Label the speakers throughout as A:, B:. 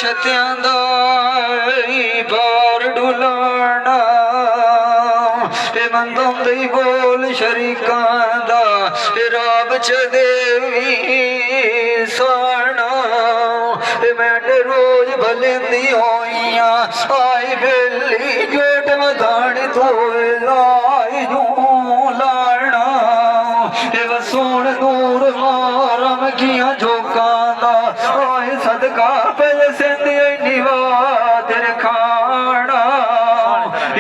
A: छत्तियां दा बार डुलाना ते मंदों दी बोल शरीकां दा रब च देवी साना ते मैंने रोज भलेंदी होइयां आई बेली जोट मधानी तोए लाई जूं लाना ते वसूण नूर मारम किया झोकां दा आए सदका पे सिंधी निवा तेरे खाना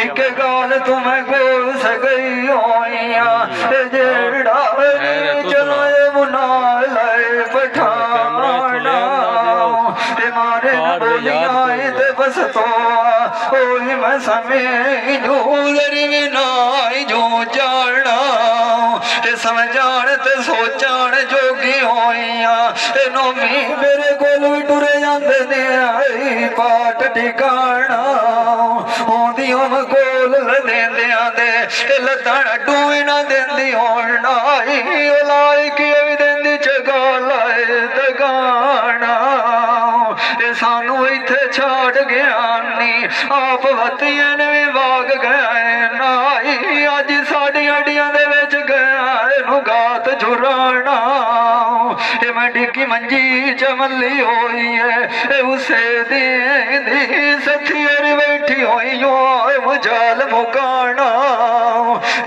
A: एक गाल तुम्हें गोल सगई होइया जेड़ा चलाए मुना लाए पठाना ते मारे बोलियाए ते बस तो ओही मैं समय जो दरी विनाई जो जाना ते समझाण ते सोचाण जोगी होइया ते नोमी मेरे कोल भी टुरे जांदे ने आई पाठ ठिकाना होंदियों मैं कोल लदेंदियां दे ते लद्दां डूई ना देंदी होण नाई लाई की भी देंदी चगा लाए दगाना ते सानू इत्थे छाड़ गया नी आप वतियां ने भी वाग गए नाई अज साडी हड्डियां दे विच गया गात झुराना मैं डिगी मंजी चमली होई है उसे दी सथियर बैठी होई मुजाल मुकाना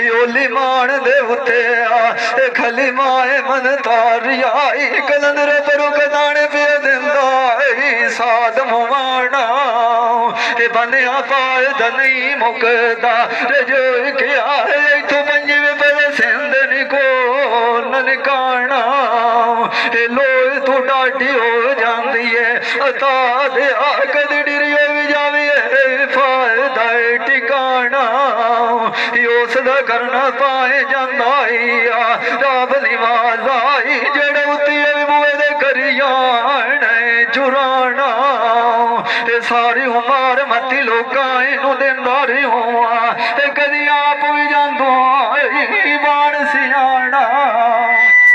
A: योली मान दे उते आ खली माए मन तारी आई कलंदर परो कदाने पे दिंदा साध मुवाना बनिया पाए धनी मुकदा जो क्या तू पंजवे पे सिंध निको ननकाना लोए तू डाटी हो जाती है अता दे कद डिरियो भी जावी फायदा टिकाना उसदा करना पाए जांदा रब निवाज आई जेड़े उत्ती बुए दे करियाण चुराना सारी उमर मती लोकां इनू दिंदा रहा कदी आप भी जांदो बाण सियाना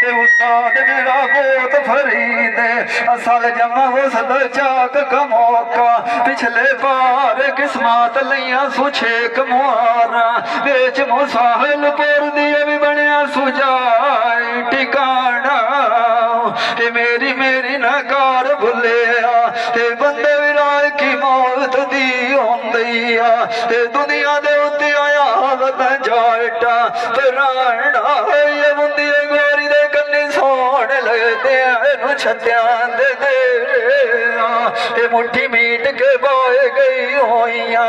A: उस्ताद मेरा बहुत फरीद असल जमा उसद चाक का मौका पिछले पार किस्मत लिया सुछेक मुहारा बेच मुसाहिल पुर दिए भी बनया सुजाए टिकाना मेरी मेरी नकार भुलिया बंदे विराय की मौत दी होंदी आ दुनिया दे उत्ते आया मैं जाटा पराना ये बुंदी गोरी दे कन्नी सोण लगदे नु छत्तियां दे मुट्ठी मीट के बाए गई होइया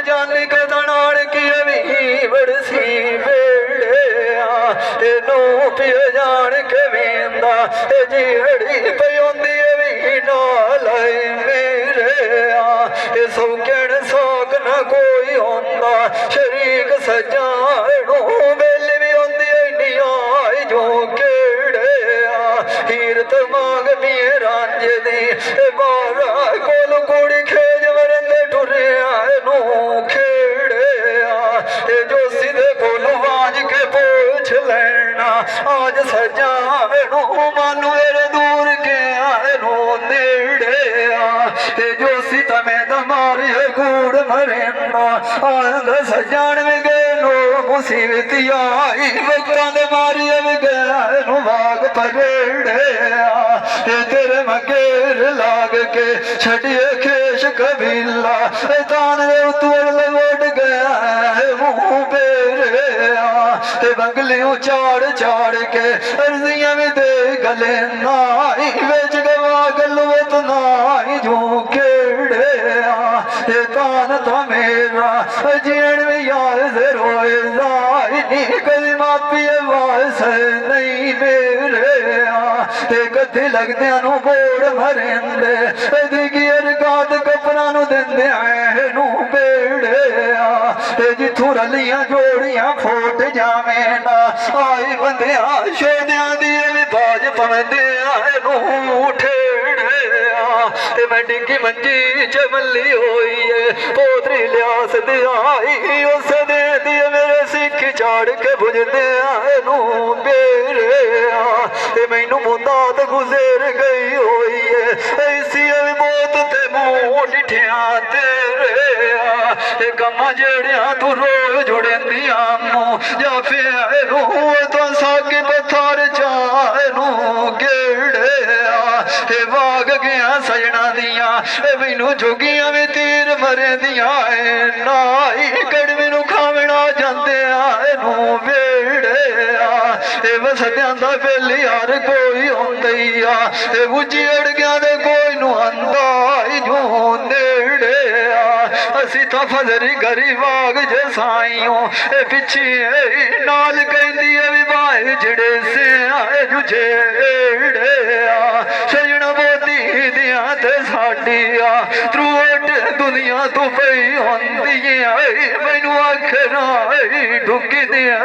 A: जानी के दनाण की भी बड़सी बेड़े नो पिए जान के वेंदा जीड़ी पई होंदी भी नाल मेरे सौकण सौक न कोई होंदा शरीक सजाणो बेल भी होंदी नियाई जो केड़े हीरत मांग मिए रांझे दी बारा कोल कुड़ी खेज वरंदे टुरे नो खेड़े जो सीधे कोल वाज के पूछ लेना आज सजाणो मानू मेरे दूर के नो नेड़े जो सीता में दमारी कूड़ मरेंदा आंद सजान में गए नो मुसीबत आई वक्तां दे मारी गया नो वाग परेड़े तेरे मगेर लाग के छड़िए खेश कबीला तान उतवर लौट गया मुंह बेरे बंगले चाड़ चाड़ के अर्जियां भी दे गले नाई बेच गवा गलवत नाई जो केड़े तान था मेरा जीण में याद रोए लाई कभी मापी आवाज नहीं मेरे कथे लगदे नु बोड़ मरेंदे दिगी अरगात कपड़ा नु देंदे नु बेड़े जिथों रलियां जोड़ियां फोट जावे ना आई बंदियां शोदियां दी बाज पवंदे नु ठेड़े मैं डिगी मंजी चमली होई है पोतरी लियास दी आई उस दे दी मेरे सिख चाड़ के बुझदे नु बेरे मैनू मुंदात गुजर गई होई है ऐसी मौत ते मुंह ਮੂੰਹ ਡਿਠਿਆ ਤੇਰੇ ਇਹ ਕੰਮਾਂ ਜਿਹੜਿਆਂ ਤੂੰ ਰੋਜ਼ ਜੁੜਦੀਆਂ ਮੂੰ ਜਾਂ ਫਿਰ ਰੂਹ ਤੋਂ ਸਾਗੇ ਪੱਥਰ ਚਾਹਨੂੰ ਗੇੜਿਆ ਇਹ ਵਾਗ ਗਿਆ ਸਜਣਾ ਦੀਆਂ ਇਹ ਮੈਨੂੰ ਜੋਗੀਆਂ ਵੀ ਤੀਰ ਮਰਦੀਆਂ ਨਾਈ ਕੜਵੀ ਨੂੰ ਖਾਵਣਾ ਜਾਂਦਿਆਂ ਇਹਨੂੰ ਵੇੜਿਆ ਇਹ ਵਸਦਿਆਂ ਦਾ ਵੇਲੀ ਹਰ ਕੋਈ ਹੁੰਦਾ ਹੀ ਆ ਇਹ ਉਜੜ ਗਿਆ ਤੇ ਕੋਈ ਨੂੰ ਆਂਦਾ ਜੂ ਨੇੜੇ ਆ ਅਸੀਂ ਤਾਂ ਫਜ਼ਰੀ ਗਰੀਬਾਗ ਜੇ ਸਾਈਓ ਇਹ ਪਿੱਛੇ ਨਾਲ ਕਹਿੰਦੀ ਐ ਵੀ ਬਾਏ ਜਿਹੜੇ ਸੇ ਆਏ ਜੁਝੇੜੇ ਆ ਸਜਣਾ ਬੋਦੀ ਦੀਆਂ ਤੇ ਸਾਡੀ ਆ ਤਰੂਟ ਦੁਨੀਆ ਤੋਂ ਪਈ ਹੁੰਦੀ ਐ ਮੈਨੂੰ ਆਖਣਾ ਢੁੱਕੀ ਦੀਆਂ